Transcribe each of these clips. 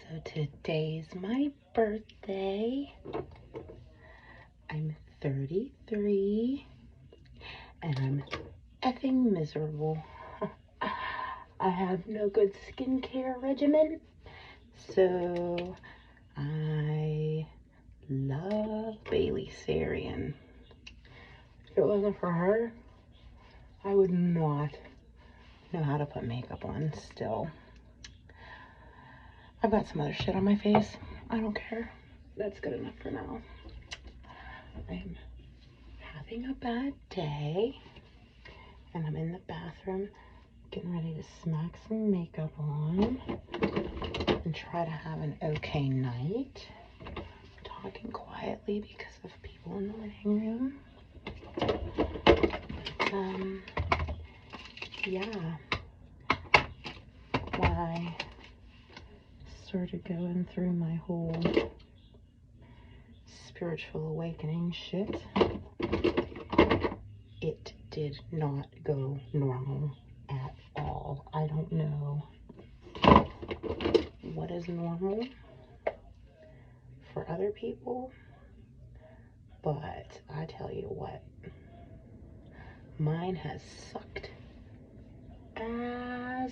So today's my birthday. I'm 33 and I'm effing miserable. I have no good skincare regimen, so I love Bday. If it wasn't for her, I would not know how to put makeup on still. I've got some other shit on my face. I don't care. That's good enough for now. I'm having a bad day and I'm in the bathroom getting ready to smack some makeup on and try to have an okay night. I'm talking quietly because of people in the living room. Yeah. When I started going through my whole spiritual awakening shit, it did not go normal at all. I don't know what is normal for other people, but I tell you what, mine has sucked ass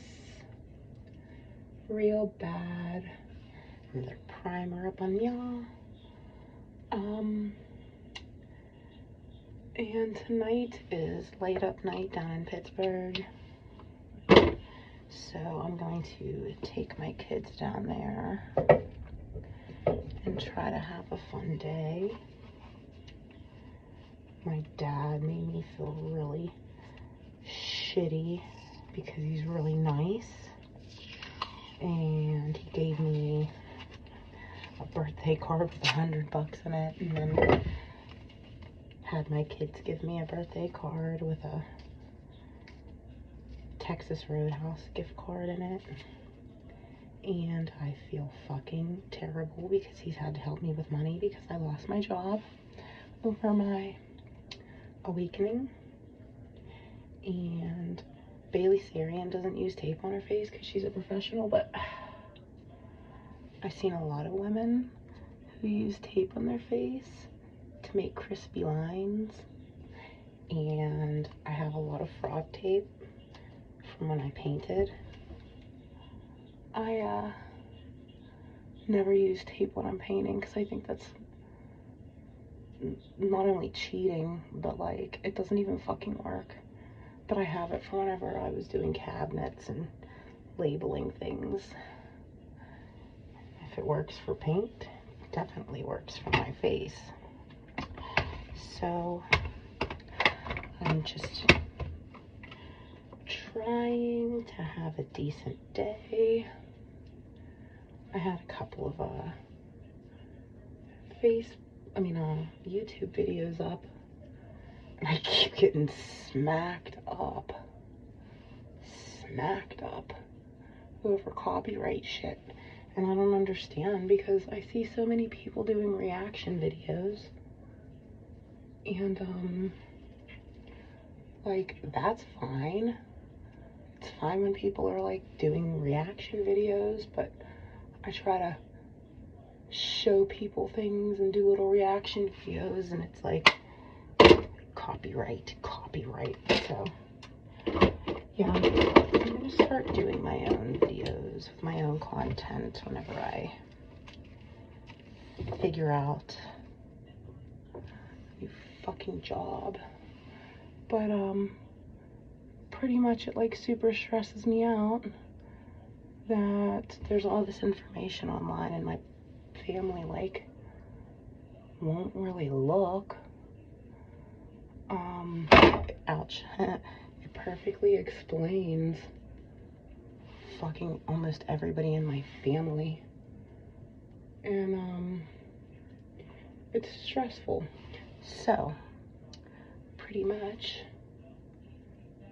real bad. Another primer up on y'all. And tonight is light up night down in Pittsburgh. So I'm going to take my kids down there and try to have a fun day. My dad made me feel really shitty because he's really nice. And he gave me a birthday card with $100 in it, and then had my kids give me a birthday card with a Texas Roadhouse gift card in it. And I feel fucking terrible because he's had to help me with money because I lost my job over my awakening. And Bday doesn't use tape on her face because she's a professional, but I've seen a lot of women who use tape on their face to make crispy lines, and I have a lot of frog tape from when I painted. I never use tape when I'm painting because I think that's not only cheating, but like it doesn't even fucking work. But I have it for whenever I was doing cabinets and labeling things. If it works for paint, it definitely works for my face. So I'm just trying to have a decent day. I had a couple of YouTube videos up, and I keep getting smacked up over copyright shit. And I don't understand because I see so many people doing reaction videos, and like that's fine. It's fine when people are like doing reaction videos, but I try to show people things and do little reaction videos, and it's like copyright. So yeah, I'm gonna start doing my own videos with my own content whenever I figure out a new fucking job. But pretty much it like super stresses me out that there's all this information online and my family like won't really look. Ouch. It perfectly explains fucking almost everybody in my family. And it's stressful. So pretty much I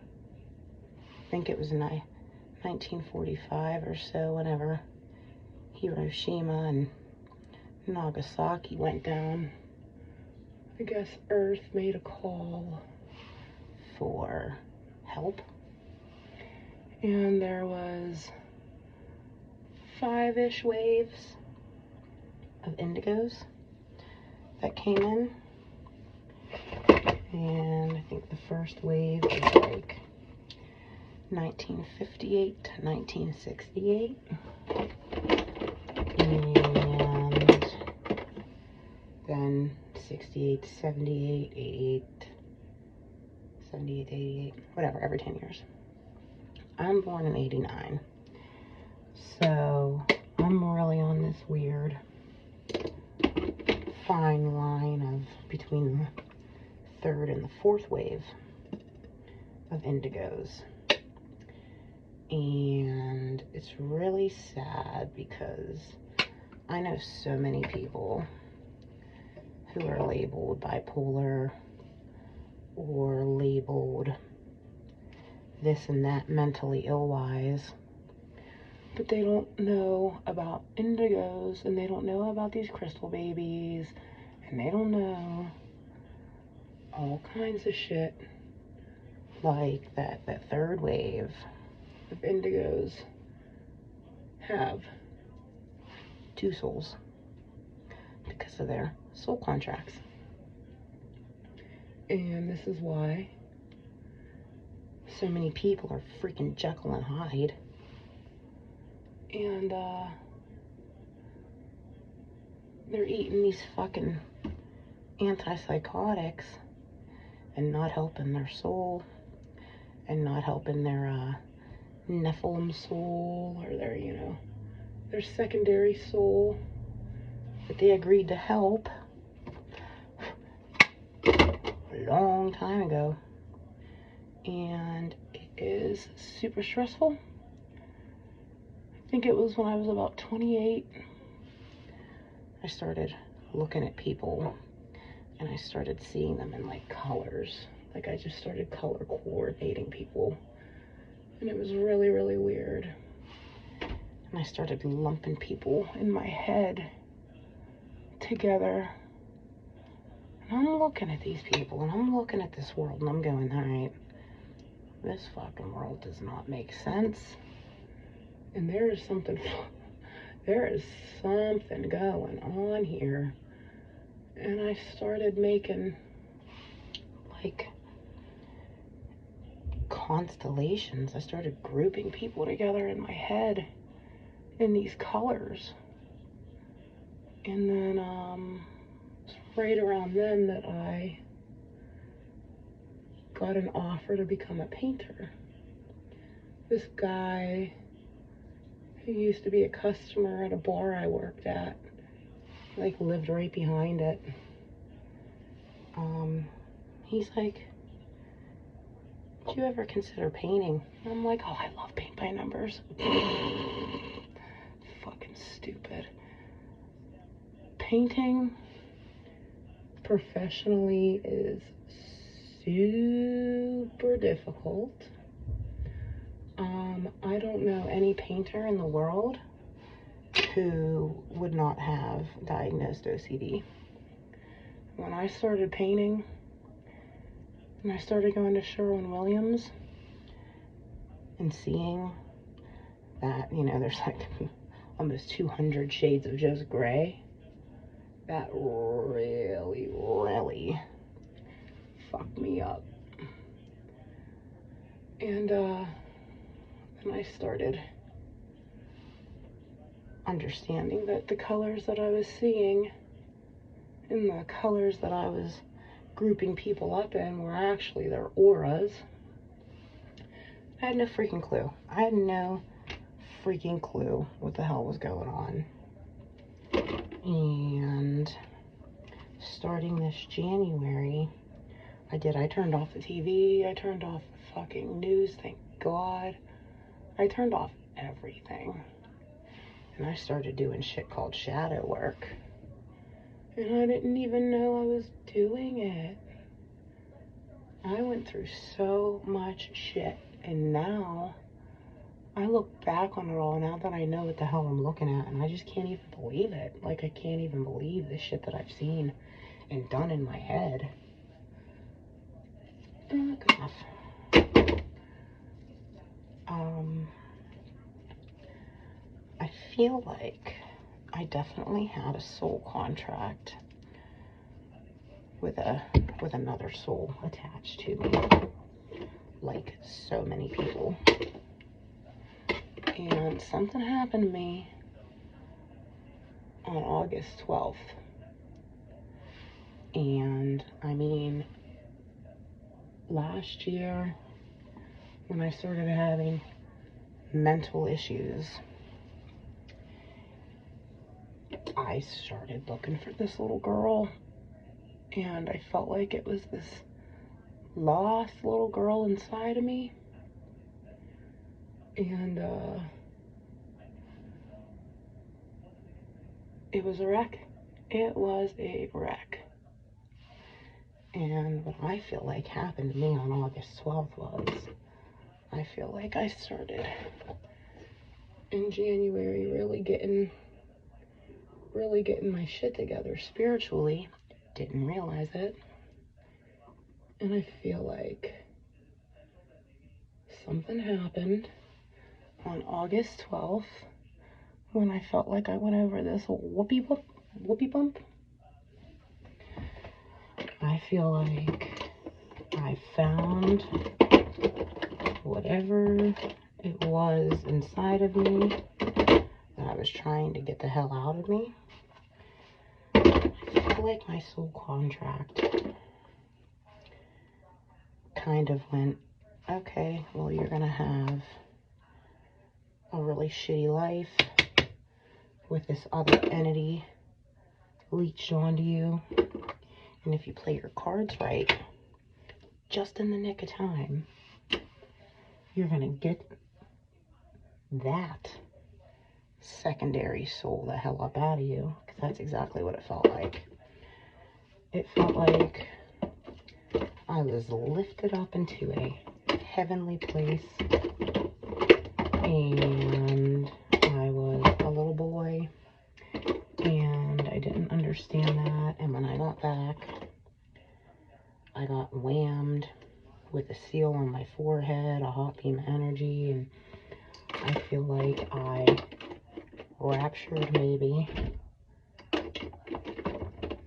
think it was in 1945 or so whenever Hiroshima and Nagasaki went down. I guess Earth made a call for help, and there was 5-ish waves of indigos that came in. And I think the first wave was like 1958 to 1968. And then 68 to 78, 88, 78 to 88, whatever, every 10 years. I'm born in 89. So I'm really on this weird fine line of between the third and the fourth wave of indigos. And it's really sad because I know so many people who are labeled bipolar or labeled this and that mentally ill-wise, but they don't know about indigos, and they don't know about these crystal babies, and they don't know all kinds of shit like that third wave of indigos have 2 souls because of their soul contracts. And this is why so many people are freaking Jekyll and Hyde. And they're eating these fucking antipsychotics and not helping their soul and not helping their Nephilim soul or their, you know, their secondary soul that they agreed to help a long time ago. And it is super stressful. I think it was when I was about 28, I started looking at people and I started seeing them in like colors. Like I just started color coordinating people. And it was really, really weird. And I started lumping people in my head together. And I'm looking at these people and I'm looking at this world and I'm going, all right, this fucking world does not make sense. And there is something going on here. And I started making like constellations. I started grouping people together in my head in these colors. And then it's right around then that I got an offer to become a painter. This guy who used to be a customer at a bar I worked at, like lived right behind it. He's like, did you ever consider painting? And I'm like, oh, I love paint by numbers. Fucking stupid. Painting professionally is super difficult. I don't know any painter in the world who would not have diagnosed OCD. When I started painting, and I started going to Sherwin-Williams and seeing that, you know, there's like almost 200 shades of just gray, that really, really fucked me up. And then I started understanding that the colors that I was seeing and the colors that I was grouping people up in were actually their auras. I had no freaking clue. I had no freaking clue what the hell was going on. And starting this January, I turned off the TV, I turned off the fucking news, thank God. I turned off everything. And I started doing shit called shadow work. And I didn't even know I was doing it. I went through so much shit, and now I look back on it all now that I know what the hell I'm looking at, and I just can't even believe it. Like, I can't even believe the shit that I've seen and done in my head. Good enough. I feel like I definitely had a soul contract with another soul attached to me, like so many people. And something happened to me on August 12th. And I mean, last year when I started having mental issues, I started looking for this little girl, and I felt like it was this lost little girl inside of me. And it was a wreck. It was a wreck. And what I feel like happened to me on August 12th was, I feel like I started in January really getting my shit together spiritually. Didn't realize it. And I feel like something happened on August 12th when I felt like I went over this whoopee bump. I feel like I found whatever it was inside of me that I was trying to get the hell out of me. I feel like my soul contract kind of went, okay, well, you're gonna have a really shitty life with this other entity leached onto you. And if you play your cards right, just in the nick of time, you're gonna get that secondary soul the hell up out of you. Because that's exactly what it felt like. It felt like I was lifted up into a heavenly place, and I was a little boy, and I didn't understand that. And when I got back, I got whammed with a seal on my forehead, a hot beam of energy, and I feel like I raptured maybe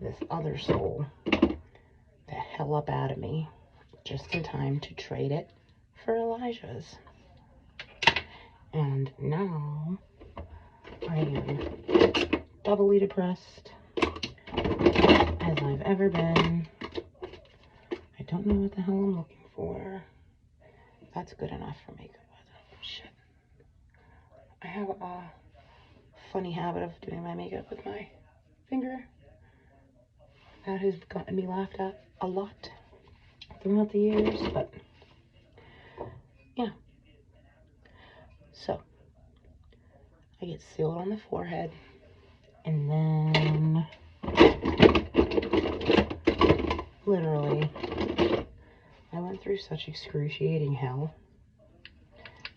this other soul the hell up out of me just in time to trade it for Elijah's. And now I am doubly depressed as I've ever been. I don't know what the hell I'm looking for. That's good enough for makeup. Shit. I have a funny habit of doing my makeup with my finger. That has gotten me laughed at a lot throughout the years, but yeah. So I get sealed on the forehead, and then literally I went through such excruciating hell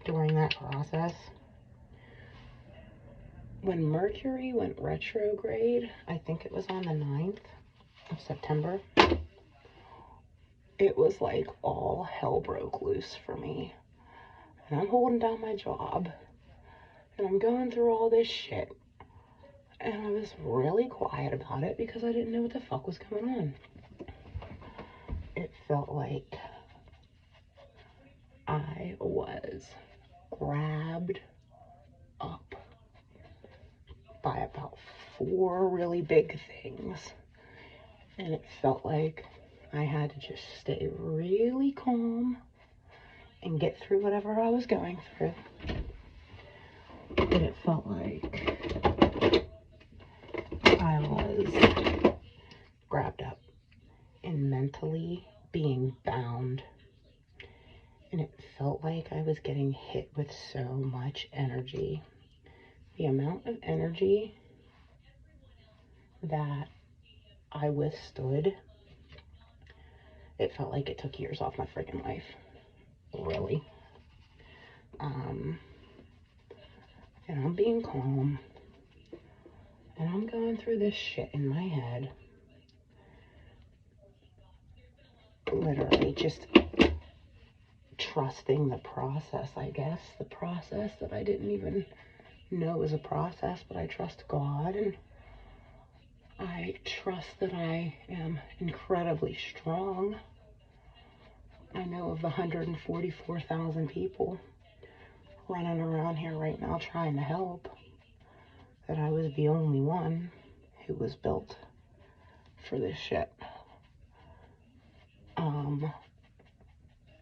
during that process. When Mercury went retrograde, I think it was on the 9th of September, it was like all hell broke loose for me. And I'm holding down my job, and I'm going through all this shit, and I was really quiet about it because I didn't know what the fuck was going on. It felt like I was grabbed up by about 4 really big things, and it felt like I had to just stay really calm and get through whatever I was going through. And it felt like I was grabbed up and mentally being bound. And it felt like I was getting hit with so much energy. The amount of energy that I withstood, it felt like it took years off my freaking life. Really. And I'm being calm, and I'm going through this shit in my head. Literally just trusting the process, I guess. The process that I didn't even know it was a process, but I trust God, and I trust that I am incredibly strong. I know of the 144,000 people running around here right now trying to help, that I was the only one who was built for this shit.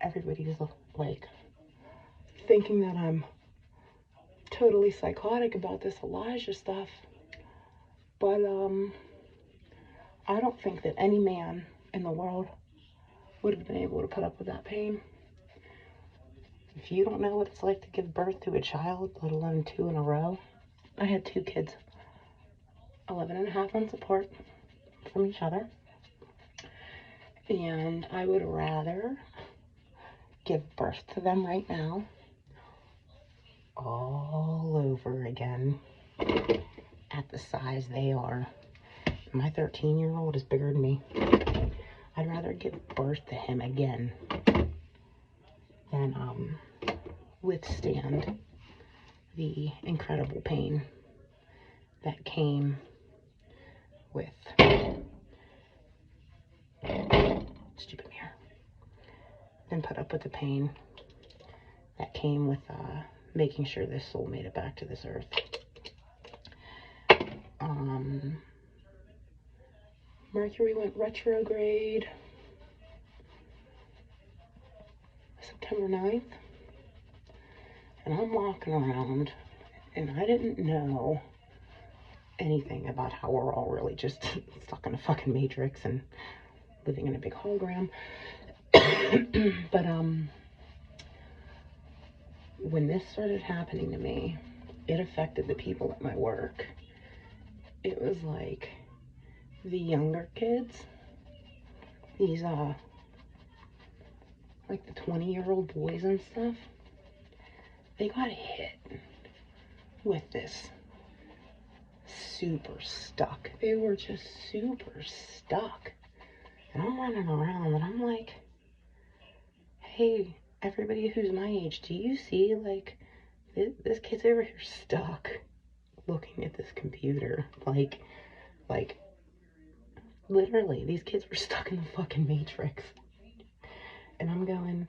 Everybody's like thinking that I'm totally psychotic about this Elijah stuff, but I don't think that any man in the world would have been able to put up with that pain. If you don't know what it's like to give birth to a child, let alone 2 in a row. I had 2 kids, 11 and a half months apart from each other, and I would rather give birth to them right now all over again at the size they are. My 13-year-old is bigger than me. I'd rather give birth to him again than withstand the incredible pain that came with stupid mirror, and put up with the pain that came with making sure this soul made it back to this earth. Mercury went retrograde September 9th, and I'm walking around, and I didn't know anything about how we're all really just stuck in a fucking matrix and living in a big hologram. But when this started happening to me, it affected the people at my work. It was like the younger kids, these like the 20-year-old boys and stuff, they got hit with this super stuck. They were just super stuck. And I'm running around and I'm like, hey, everybody who's my age, do you see, like, this kid's over here stuck looking at this computer? Like, literally, these kids were stuck in the fucking matrix. And I'm going,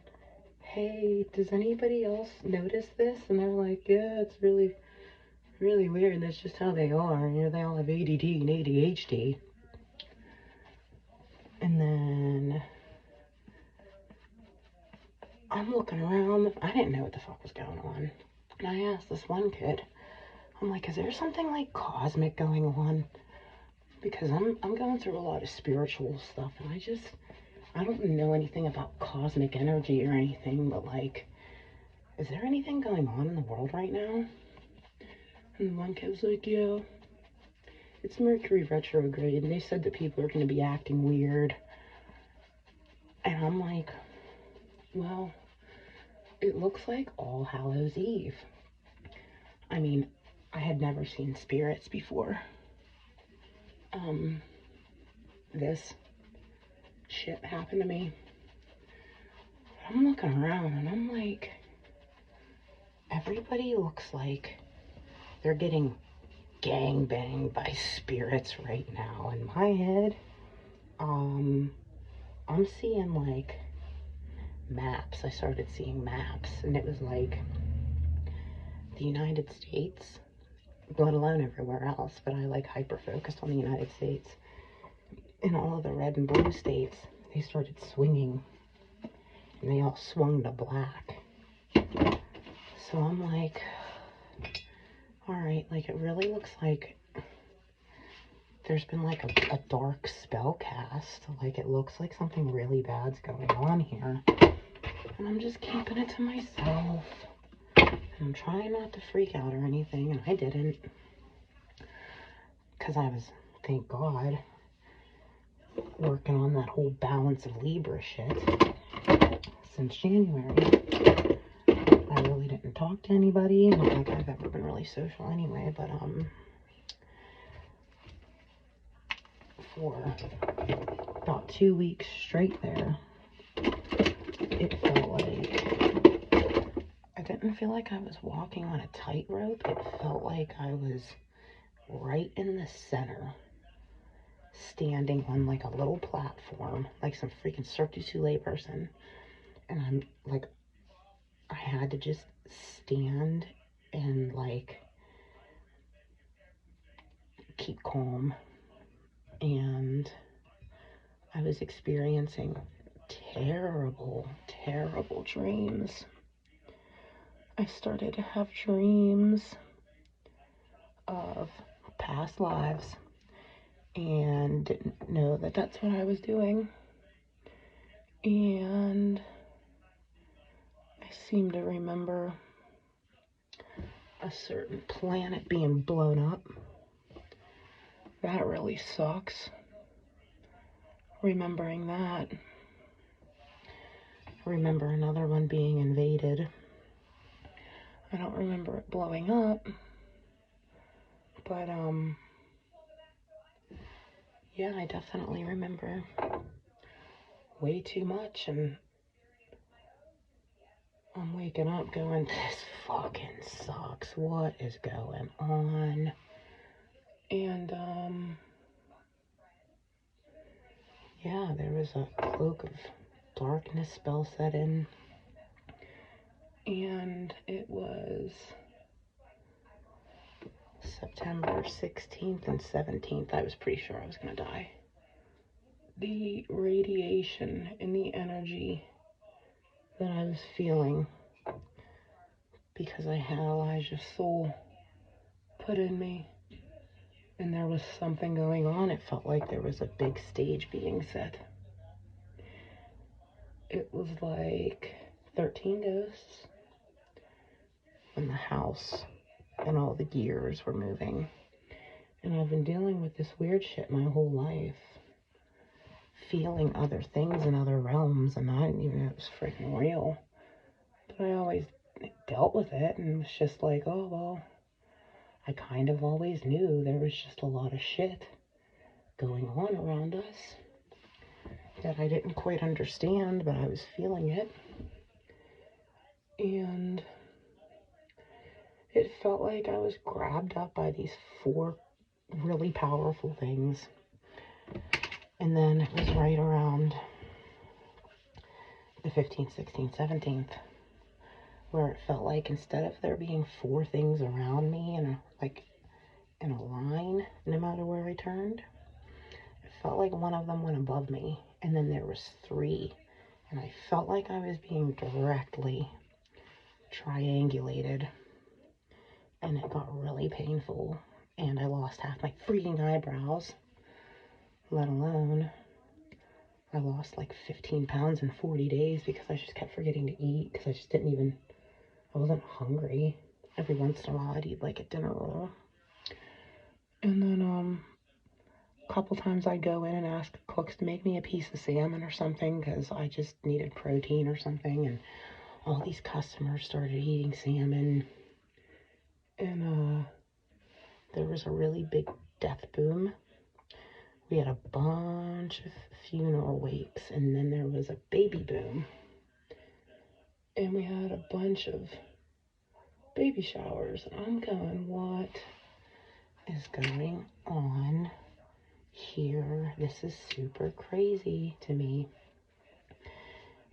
hey, does anybody else notice this? And they're like, yeah, it's really, really weird. That's just how they are. You know, they all have ADD and ADHD. And then I'm looking around. I didn't know what the fuck was going on. And I asked this one kid, I'm like, is there something like cosmic going on? Because I'm going through a lot of spiritual stuff, and I don't know anything about cosmic energy or anything, but like, is there anything going on in the world right now? And one kid was like, yeah, it's Mercury retrograde, and they said that people are going to be acting weird. And I'm like, well, it looks like All Hallows Eve. I mean, I had never seen spirits before. This shit happened to me. I'm looking around and I'm like, everybody looks like they're getting gangbanged by spirits right now. In my head, I'm seeing like maps. I started seeing maps, and it was like the United States, let alone everywhere else, but I like hyper focused on the United States. In all of the red and blue states, they started swinging, and they all swung to black. So I'm like, all right, like, it really looks like there's been like a dark spell cast. Like, it looks like something really bad's going on here. And I'm just keeping it to myself. And I'm trying not to freak out or anything, and I didn't. Because I was, thank God, working on that whole balance of Libra shit since January. I really didn't talk to anybody. Not like I've ever been really social anyway, but for about 2 weeks straight there, it felt like I didn't didn't feel like I was walking on a tightrope. It felt like I was right in the center, standing on like a little platform, like some freaking Cirque du Soleil person. And I'm like, I had to just stand and like keep calm. And I was experiencing terrible, terrible dreams. I started to have dreams of past lives and didn't know that that's what I was doing. And I seem to remember a certain planet being blown up. That really sucks. Remembering that. I remember another one being invaded. I don't remember it blowing up. But, yeah, I definitely remember way too much, and I'm waking up going, this fucking sucks. What is going on? And, yeah, there was a cloak of darkness spell set in, and it was September 16th and 17th. I was pretty sure I was going to die. The radiation and the energy that I was feeling, because I had Elijah's soul put in me, and there was something going on. It felt like there was a big stage being set. It was like 13 ghosts in the house, and all the gears were moving. And I've been dealing with this weird shit my whole life, feeling other things in other realms, and I didn't even know it was freaking real. But I always dealt with it, and was just like, oh, well, I kind of always knew there was just a lot of shit going on around us that I didn't quite understand, but I was feeling it. And it felt like I was grabbed up by these 4 really powerful things. And then it was right around the 15th, 16th, 17th, where it felt like instead of there being 4 things around me and like in a line, no matter where I turned, it felt like one of them went above me, and then there was 3, and I felt like I was being directly triangulated, and it got really painful, and I lost half my freaking eyebrows, let alone I lost like 15 pounds in 40 days because I just kept forgetting to eat, because I just didn't even, I wasn't hungry. Every once in a while I'd eat like a dinner roll. And then a couple times I'd go in and ask cooks to make me a piece of salmon or something, because I just needed protein or something, and all these customers started eating salmon. And there was a really big death boom. We had a bunch of funeral wakes, and then there was a baby boom. And we had a bunch of baby showers. And I'm going, what is going on here? This is super crazy to me.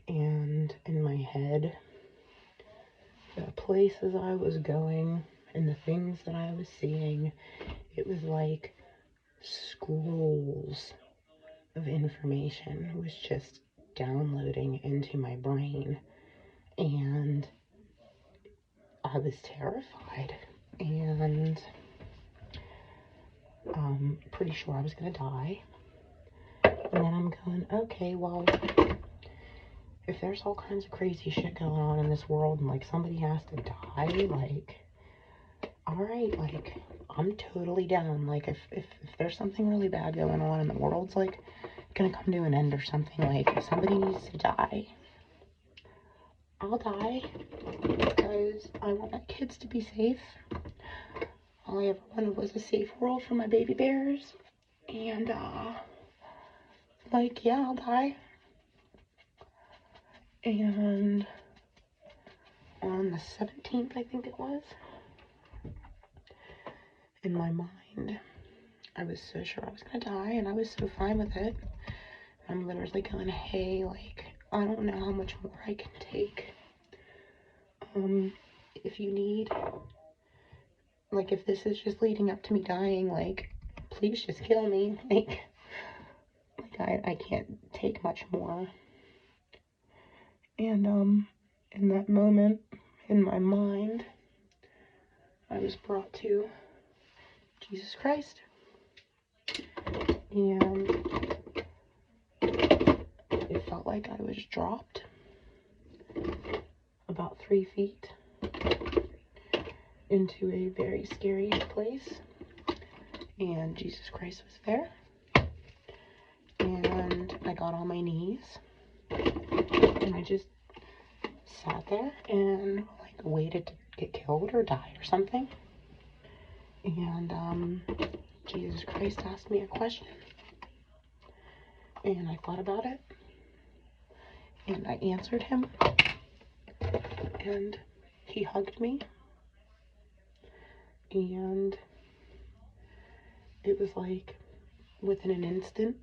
And in my head, the places I was going and the things that I was seeing, it was like scrolls of information was just downloading into my brain, and I was terrified, and pretty sure I was gonna die. And then I'm going, okay, well, if there's all kinds of crazy shit going on in this world and like somebody has to die, like, all right, like, I'm totally down. Like, if there's something really bad going on and the world's like gonna come to an end or something, like, if somebody needs to die, I'll die, because I want my kids to be safe. All I ever wanted was a safe world for my baby bears. And like, yeah, I'll die. And on the 17th, I think it was. In my mind, I was so sure I was gonna die, and I was so fine with it. I'm literally going, hey, like, I don't know how much more I can take. If you need, like, if this is just leading up to me dying, like, please just kill me. Like I can't take much more. And, in that moment, in my mind, I was brought to Jesus Christ. And it felt like I was dropped about 3 feet into a very scary place. And Jesus Christ was there. And I got on my knees. And I just sat there and, like, waited to get killed or die or something. And, Jesus Christ asked me a question. And I thought about it. And I answered him. And he hugged me. And it was like, within an instant,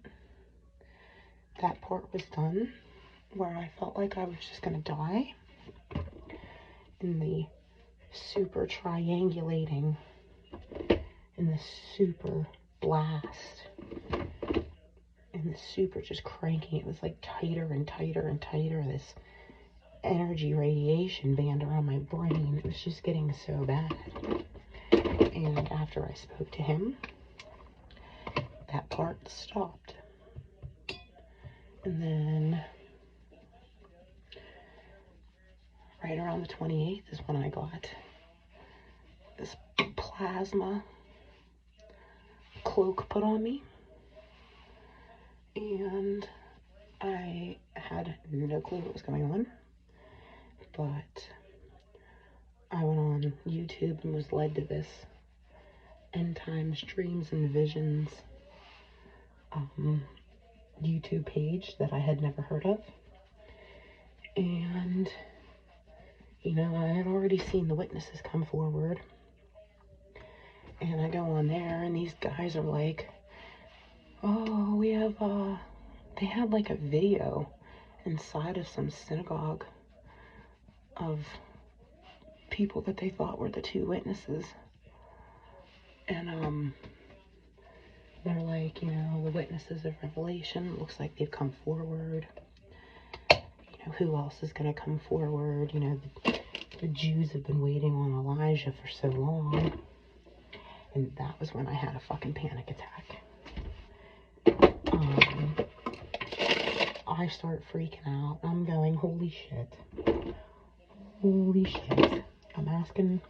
that part was done, where I felt like I was just gonna die. In the super triangulating, in the super blast, in the super just cranking, it was like tighter and tighter and tighter, this energy radiation band around my brain. It was just getting so bad. And after I spoke to him, that part stopped. And then right around the 28th is when I got this plasma cloak put on me. And I had no clue what was going on. But I went on YouTube and was led to this End Times Dreams and Visions YouTube page that I had never heard of. And, you know, I had already seen the witnesses come forward. And I go on there, and these guys are like, oh, we have, they had like a video inside of some synagogue of people that they thought were the two witnesses. And, they're like, you know, the witnesses of Revelation, looks like they've come forward. You know, who else is going to come forward? You know, the Jews have been waiting on Elijah for so long. And that was when I had a fucking panic attack. I start freaking out. I'm going, holy shit. Holy shit. I'm asking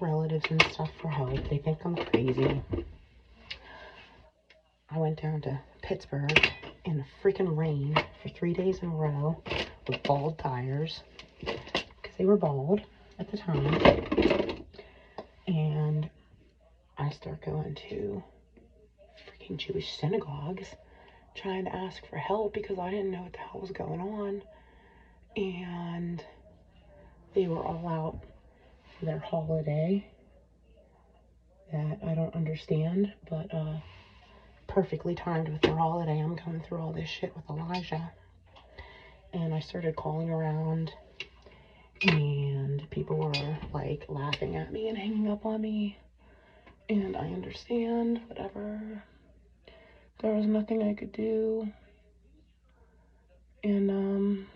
relatives and stuff for help. They think I'm crazy. I went down to Pittsburgh in the freaking rain for 3 days in a row with bald tires, because they were bald at the time. And I start going to freaking Jewish synagogues trying to ask for help because I didn't know what the hell was going on. And they were all out for their holiday that I don't understand, but perfectly timed with their holiday. I'm going through all this shit with Elijah. And I started calling around, and people were like laughing at me and hanging up on me. And I understand, whatever. There was nothing I could do. And